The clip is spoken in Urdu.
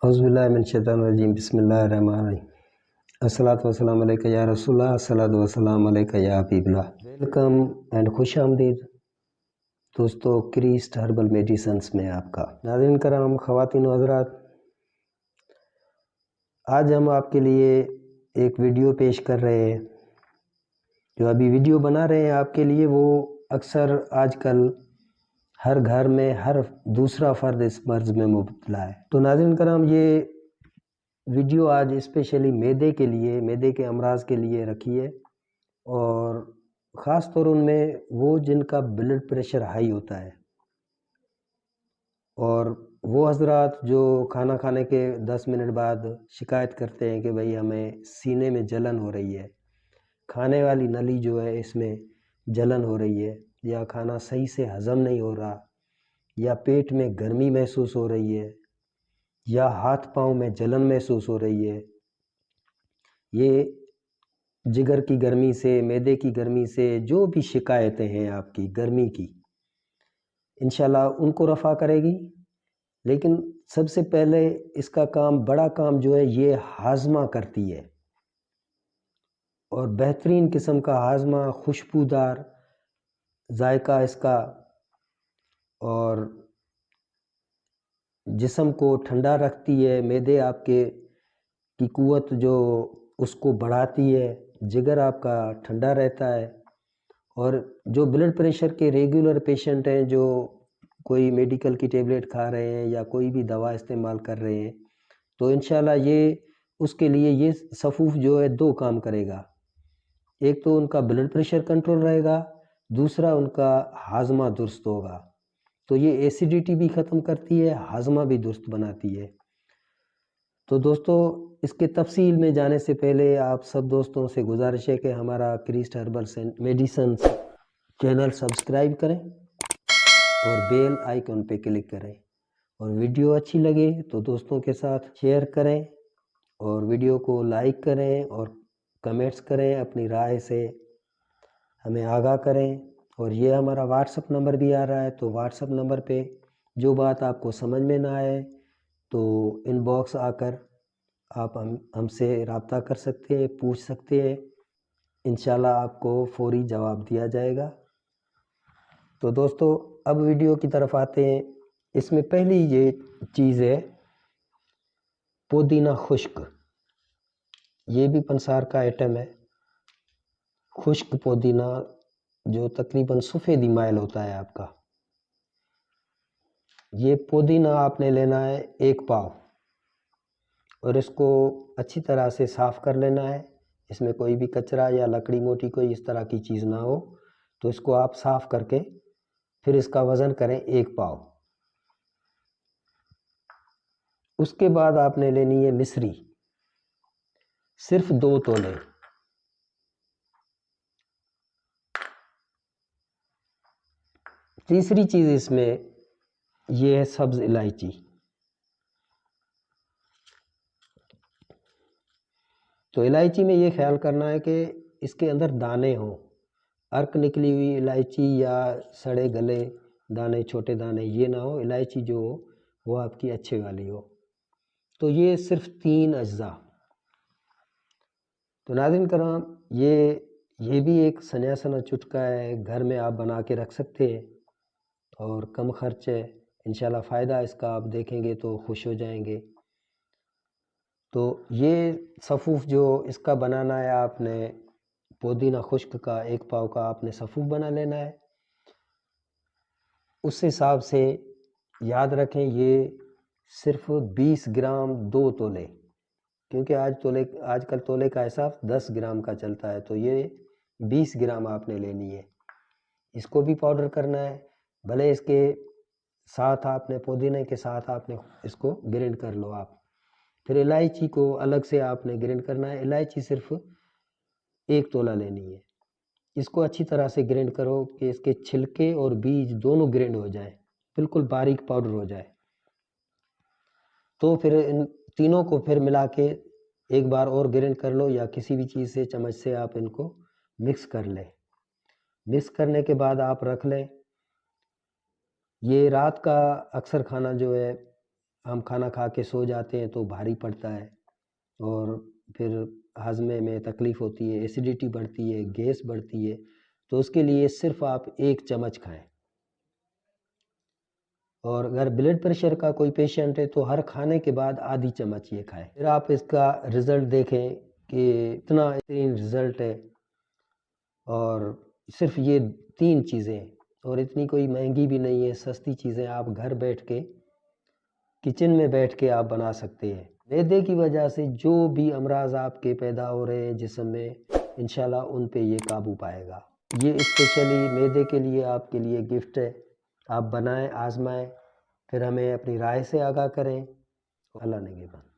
اعوذ باللہ من الشیطان الرجیم بسم اللہ الرحمن الرحیم الصلاۃ والسلام علیکہ یا رسول اللہ الصلاۃ والسلام علیکہ یا حبیب اللہ۔ ویلکم اینڈ خوش آمدید دوستو کریسٹ ہربل میڈیسنس میں آپ کا۔ ناظرین کرام، خواتین و حضرات، آج ہم آپ کے لیے ایک ویڈیو پیش کر رہے ہیں۔ جو ابھی ویڈیو بنا رہے ہیں آپ کے لیے، وہ اکثر آج کل ہر گھر میں ہر دوسرا فرد اس مرض میں مبتلا ہے۔ تو ناظرین کرام، یہ ویڈیو آج اسپیشلی معدے کے لیے، معدے کے امراض کے لیے رکھی ہے، اور خاص طور ان میں وہ جن کا بلڈ پریشر ہائی ہوتا ہے، اور وہ حضرات جو کھانا کھانے کے 10 منٹ بعد شکایت کرتے ہیں کہ بھئی ہمیں سینے میں جلن ہو رہی ہے، کھانے والی نلی جو ہے اس میں جلن ہو رہی ہے، یا کھانا صحیح سے ہضم نہیں ہو رہا، یا پیٹ میں گرمی محسوس ہو رہی ہے، یا ہاتھ پاؤں میں جلن محسوس ہو رہی ہے، یہ جگر کی گرمی سے، معدے کی گرمی سے جو بھی شکایتیں ہیں آپ کی گرمی کی، انشاءاللہ ان کو رفع کرے گی۔ لیکن سب سے پہلے اس کا کام، بڑا کام جو ہے، یہ ہاضمہ کرتی ہے، اور بہترین قسم کا ہاضمہ، خوشبودار ذائقہ اس کا، اور جسم کو ٹھنڈا رکھتی ہے، معدے آپ کے کی قوت جو اس کو بڑھاتی ہے، جگر آپ کا ٹھنڈا رہتا ہے۔ اور جو بلڈ پریشر کے ریگولر پیشنٹ ہیں، جو کوئی میڈیکل کی ٹیبلیٹ کھا رہے ہیں یا کوئی بھی دوا استعمال کر رہے ہیں، تو انشاءاللہ یہ اس کے لیے یہ صفوف جو ہے 2 کام کرے گا۔ ایک تو ان کا بلڈ پریشر کنٹرول رہے گا، دوسرا ان کا ہاضمہ درست ہوگا۔ تو یہ ایسیڈیٹی بھی ختم کرتی ہے، ہاضمہ بھی درست بناتی ہے۔ تو دوستو، اس کے تفصیل میں جانے سے پہلے آپ سب دوستوں سے گزارش ہے کہ ہمارا Crest herbal medicines channel subscribe کریں اور بیل آئیکن پہ کلک کریں، اور ویڈیو اچھی لگے تو دوستوں کے ساتھ شیئر کریں، اور ویڈیو کو لائک کریں اور کمنٹس کریں، اپنی رائے سے ہمیں آگاہ کریں۔ اور یہ ہمارا واٹس اپ نمبر بھی آ رہا ہے، تو واٹس اپ نمبر پہ جو بات آپ کو سمجھ میں نہ آئے تو ان باکس آ کر آپ ہم سے رابطہ کر سکتے ہیں، پوچھ سکتے ہیں، انشاءاللہ آپ کو فوری جواب دیا جائے گا۔ تو دوستو، اب ویڈیو کی طرف آتے ہیں۔ اس میں پہلی یہ چیز ہے پودینہ خشک۔ یہ بھی پنسار کا آئٹم ہے، خشک پودینہ، جو تقریباً سفیدی مائل ہوتا ہے آپ کا۔ یہ پودینہ آپ نے لینا ہے 1 پاؤ، اور اس کو اچھی طرح سے صاف کر لینا ہے۔ اس میں کوئی بھی کچرا یا لکڑی موٹی کوئی اس طرح کی چیز نہ ہو، تو اس کو آپ صاف کر کے پھر اس کا وزن کریں 1 پاؤ۔ اس کے بعد آپ نے لینی ہے مصری، صرف 2 تولے۔ تیسری چیز اس میں یہ ہے سبز الائچی۔ تو الائچی میں یہ خیال کرنا ہے کہ اس کے اندر دانے ہوں، ارک نکلی ہوئی الائچی یا سڑے گلے دانے، چھوٹے دانے یہ نہ ہو، الائچی جو ہو وہ آپ کی اچھے والی ہو۔ تو یہ صرف 3 اجزاء۔ تو ناظرین کرام، یہ بھی ایک سنیا سنا چٹکا ہے، گھر میں آپ بنا کے رکھ سکتے ہیں، اور کم خرچ ہے، انشاءاللہ فائدہ اس کا آپ دیکھیں گے تو خوش ہو جائیں گے۔ تو یہ صفوف جو اس کا بنانا ہے، آپ نے پودینہ خشک کا 1 پاؤ کا آپ نے صفوف بنا لینا ہے۔ اس حساب سے یاد رکھیں، یہ صرف 20 گرام 2 تولے، کیونکہ آج کل تولے کا حساب 10 گرام کا چلتا ہے، تو یہ 20 گرام آپ نے لینی ہے۔ اس کو بھی پاؤڈر کرنا ہے، بھلے اس کے ساتھ آپ نے پودینے کے ساتھ آپ نے اس کو گرینڈ کر لو آپ۔ پھر الائچی کو الگ سے آپ نے گرینڈ کرنا ہے، الائچی صرف 1 تولہ لینی ہے۔ اس کو اچھی طرح سے گرینڈ کرو کہ اس کے چھلکے اور بیج دونوں گرینڈ ہو جائیں، بالکل باریک پاؤڈر ہو جائے۔ تو پھر ان تینوں کو پھر ملا کے ایک بار اور گرینڈ کر لو، یا کسی بھی چیز سے چمچ سے آپ ان کو مکس کر لیں۔ مکس کرنے کے بعد آپ رکھ لیں۔ یہ رات کا اکثر کھانا جو ہے ہم کھانا کھا کے سو جاتے ہیں تو بھاری پڑتا ہے اور پھر ہاضمے میں تکلیف ہوتی ہے، ایسیڈیٹی بڑھتی ہے، گیس بڑھتی ہے، تو اس کے لیے صرف آپ 1 چمچ کھائیں۔ اور اگر بلڈ پریشر کا کوئی پیشنٹ ہے تو ہر کھانے کے بعد آدھی چمچ یہ کھائیں، پھر آپ اس کا رزلٹ دیکھیں کہ اتنا بہترین رزلٹ ہے۔ اور صرف یہ 3 چیزیں اور اتنی کوئی مہنگی بھی نہیں ہے، سستی چیزیں آپ گھر بیٹھ کے کچن میں بیٹھ کے آپ بنا سکتے ہیں۔ معدے کی وجہ سے جو بھی امراض آپ کے پیدا ہو رہے ہیں جسم میں، انشاءاللہ ان پہ یہ قابو پائے گا۔ یہ اسپیشلی معدے کے لیے آپ کے لیے گفٹ ہے، آپ بنائیں، آزمائیں، پھر ہمیں اپنی رائے سے آگاہ کریں۔ اللہ نگہبان۔